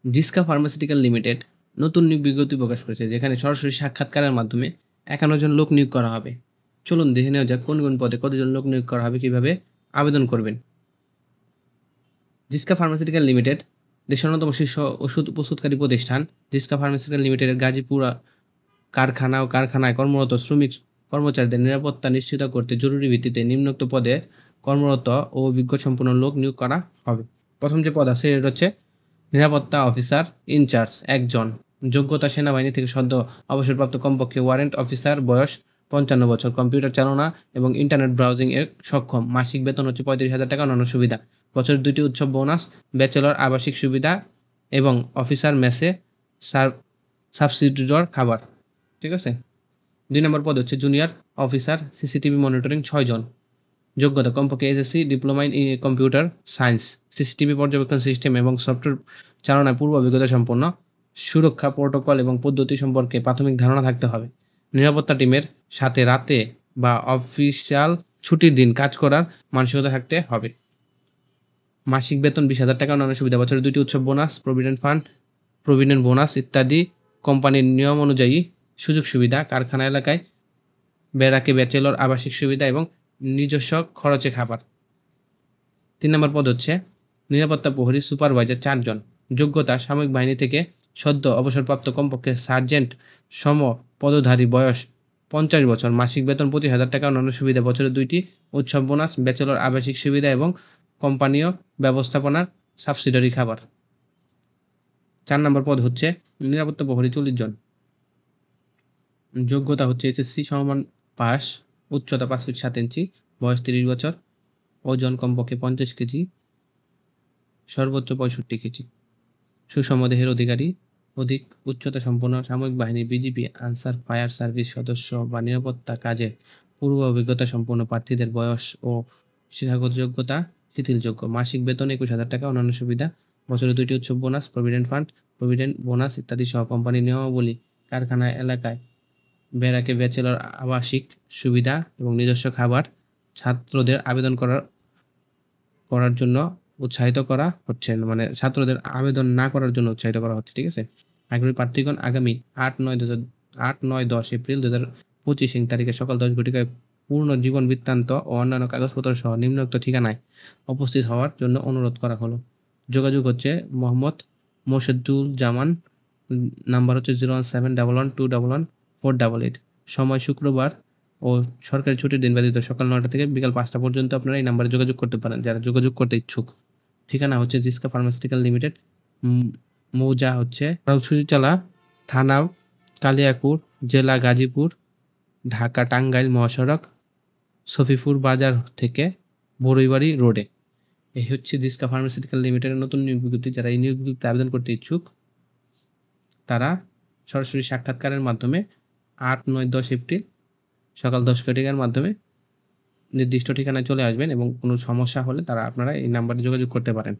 Ziska pharmaceutical limited নতুন নিয়োগ বিজ্ঞপ্তি প্রকাশ করেছে, যেখানে সরাসরি সাক্ষাৎকারের মাধ্যমে ৫১ জন লোক নিয়োগ করা হবে। চলুন দেখে নেওয়া যাক কোন কোন পদে কতজন লোক নিয়োগ করা হবে, কিভাবে আবেদন করবেন। জিসকা ফার্মাসিউটিক্যাল লিমিটেড দেশের অন্যতম শীর্ষ ওষুধ প্রস্তুতকারী প্রতিষ্ঠান। জিসকা ফার্মাসিউটিক্যাল লিমিটেডের গাজীপুর কারখানা ও কারখানায় কর্মরত শ্রমিক কর্মচারীদের নিরাপত্তা নিশ্চিত করতে জরুরি ভিত্তিতে নিম্নোক্ত পদে কর্মরত ও অভিজ্ঞতাসম্পন্ন লোক নিয়োগ করা হবে। প্রথম যে পদ আছে এটা হচ্ছে নিরাপত্তা অফিসার ইনচার্জ, ১ জন। যোগ্যতা সেনাবাহিনী থেকে সদ্য অবসরপ্রাপ্ত, কমপক্ষে ওয়ারেন্ট অফিসার, বয়স ৫৫ বছর, কম্পিউটার চালনা এবং ইন্টারনেট ব্রাউজিং এর সক্ষম। মাসিক বেতন হচ্ছে ৩৫,০০০ টাকা, অন্যান্য সুবিধা। বছরে ২টি উৎসব বোনাস, ব্যাচেলর আবাসিক সুবিধা এবং অফিসার মেসে সাবসিডিজর খাবার। ঠিক আছে? ২ নম্বর পদ হচ্ছে জুনিয়র অফিসার সিসিটিভি মনিটরিং, ৬ জন। যোগ্যতা কমপক্ষে SSC, diploma in computer science, CCTV পর্যবেক্ষণ সিস্টেম এবং সফটওয়্যার চালনায় পূর্ব অভিজ্ঞতা সম্পন্ন। সুরক্ষা প্রোটোকল এবং পদ্ধতি সম্পর্কে প্রাথমিক ধারণা থাকতে হবে। নিরাপত্তা টিমের সাথে রাতে বা অফিসিয়াল ছুটির দিন কাজ করার মানসিকতা থাকতে হবে। মাসিক বেতন ২০,০০০ টাকা, অন্যান্য সুবিধা। বছরে ২টি উৎসব bonus, provident fund, provident bonus ইত্যাদি। কোম্পানির নিয়ম অনুযায়ী সুযোগ সুবিধা, কারখানা এলাকায় বেড়াকে ব্যাচেলর আবাসিক সুবিধা এবং নিজস্ব খরচে খাবার। ৩ নম্বর পদ হচ্ছে নিরাপত্তা প্রহরী সুপারভাইজার, ৪ জন। যোগ্যতা সামরিক বাহিনী থেকে সদ্য অবসরপ্রাপ্ত, কমপক্ষে সার্জেন্ট সম পদধারী, বয়স ৫০ বছর। মাসিক বেতন ২৫,০০০ টাকা, অন্যান্য সুবিধা। বছরে ২টি উৎসব বোনাস, ব্যাচেলর আবাসিক সুবিধা এবং কোম্পানীয় ব্যবস্থাপনার সাবসিডারি খাবার। ৪ নম্বর পদ হচ্ছে নিরাপত্তা প্রহরী, ৪০ জন। যোগ্যতা হচ্ছে এসএসসি সমমান পাস, উচ্চতা ৫ ফিট ৭ ইঞ্চি, বয়স ৩০ বছর, ওজন কমপক্ষে ৫০ কেজি, সর্বোচ্চ ৬৫ কেজি। সুষম দেহের অধিকারী, অধিক উচ্চতা সম্পন্ন, সামরিক বাহিনী, বিজিবি, আনসার, ফায়ার সার্ভিস সদস্য বা নিরাপত্তা কাজে পূর্ব অভিজ্ঞতা সম্পন্ন প্রার্থীদের বয়স ও শিক্ষাগত যোগ্যতা শিথিলযোগ্য। মাসিক বেতন ২১,০০০ টাকা, অন্যান্য সুবিধা। বছরে ২টি উৎসব bonus, provident fund, provident bonus ইত্যাদি সহ কোম্পানির নিয়মাবলী। কারখানা এলাকায় বেড়াকে ব্যাচেলর আবাসিক সুবিধা এবং নিজস্ব খাবার। ছাত্রদের আবেদন করার জন্য উৎসাহিত করা হচ্ছে, মানে ছাত্রদের আবেদন না করার জন্য উৎসাহিত করা হচ্ছে। ঠিক আছে? আগ্রহী প্রার্থীগণ আগামী ৮-৯-১০ এপ্রিল ২০২৫ তারিখে সকাল ১০ ঘটিকায় পূর্ণ জীবন বৃত্তান্ত ও অন্যান্য কাগজপত্র সহ নিম্নোক্ত ঠিকানায় উপস্থিত হওয়ার জন্য অনুরোধ করা হলো। যোগাযোগ হচ্ছে মোহাম্মদ মোর্শেদুজ্জামান, নাম্বার হচ্ছে 01711211488। সময় শুক্রবার ও সরকারি ছুটির দিন ব্যতীত সকাল ৯টা থেকে বিকাল ৫টা পর্যন্ত আপনারা এই নাম্বারে যোগাযোগ করতে পারেন, যারা যোগাযোগ করতে ইচ্ছুক। ঠিকানা হচ্ছে জিসকা ফার্মাসিউটিক্যাল লিমিটেড, মৌজা হচ্ছে রাউছুরিচালা, থানা কালিয়াকুর, জেলা গাজীপুর, ঢাকা টাঙ্গাইল মহাসড়ক, সফিপুর বাজার থেকে বড়ইবাড়ি রোডে। এই হচ্ছে জিসকা ফার্মাসিউটিক্যাল লিমিটেডের নতুন নিয়োগ বিজ্ঞপ্তি। যারা এই নিয়োগ বিজ্ঞপ্তিতে আবেদন করতে ইচ্ছুক, তারা সরাসরি সাক্ষাৎকারের মাধ্যমে ৮-৯-১০ এপ্রিল সকাল ১০ ঘটিকার মাধ্যমে নির্দিষ্ট ঠিকানায় চলে আসবেন এবং কোনো সমস্যা হলে আপনারা এই নাম্বারে যোগাযোগ করতে পারেন।